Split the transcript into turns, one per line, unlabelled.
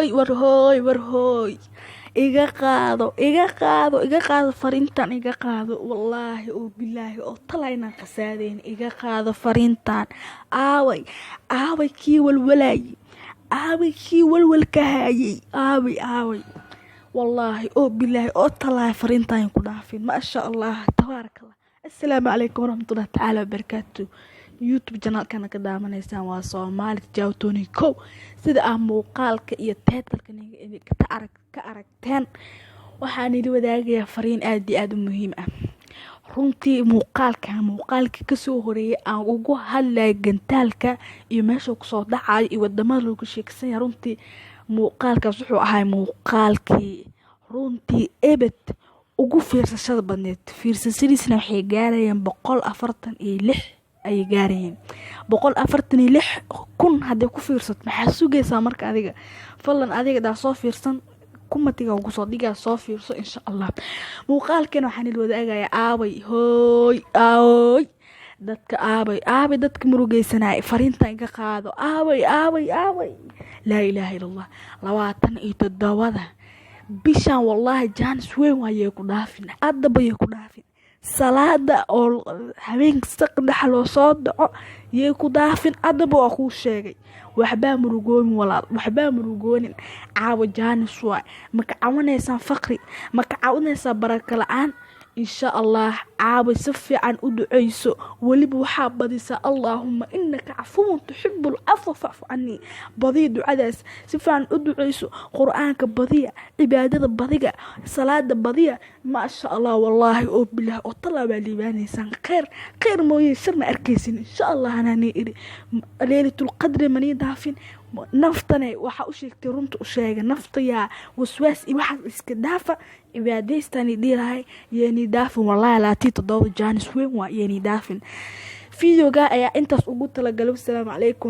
warhooy iga qaado fariintan iga qaado wallaahi oo bilaahi oo talayna qasaadeen iga qaado fariintan aaway kii walwalaayay aaway kii walwalka hayay aaway wallaahi oo bilaahi oo talay fariintan ku dhaafin ma sha Allah tabaarakallah. Assalaamu calaykum waraxmatullaahi tacaala wabarakaatuh. YouTube channel-kana ka daawaneysaan waa Soomaali Jawtoni kow sida muuqaalka iyo title-ka ka aragteen waxaan idin wadaagayaa fariin aad iyo aad u muhiim ah. runtii muuqaalka ka soo horeeyay aan ugu hadlay gantaalka iyo meesha ku soo dhacay iyo wadamada lagu sheekaysan runtii muuqaalkaas wuxuu ahaa muuqaalkii runtii ebed ugu fiirsashada badneed. fiirsashadiisna waxay gaarayeen 146 ay gaarayeen 146,000 hadday ku fiirsato maxaa sugaysaa marka adiga fadlan adiga daa soo fiirsan kumatiga ugu soo dhigaa soo fiirso insha Allah. muuqaalkan waxaan idin wadaagayaa aaway dadka murugaysanay fariintan iga qaado aaway laa ilaaha illallah 27 bishan wallahi jaanis weyn waayay ku dhaafin adabay ku dhaafin salaada oo habeenka saqdhax loo soo dhaco yey ku dhaafin adaba waa ku sheegay waxba murugoonin caawa jaanis waa maka cawanaysan faqri maka cawanaysan baraka la'aan insha Allah caawa si fiican u duceyso waliba waxa badisa Allahumma innaka afuwun tuhibbul afwa fa'fu anni badi ducadaas si fiican u duceyso quraanka badiya cibaadada badiga salaada badiya ma sha Allah wallahi oo billah oo talaba liibaanaysan khayr mooyee sirna arkaysin insha Allah anani iri leelatul qadri mani daafin naftana waxa u sheegtay runta u sheega naftaya waswaas iyo waxa iska dhaafa cibaadaystani diirahay yeeni daafin wallahi laati todoba jaanis weyn waa yeeni daafin videoga ayaa intaas ugu tala galay. Assalaamu calaykum.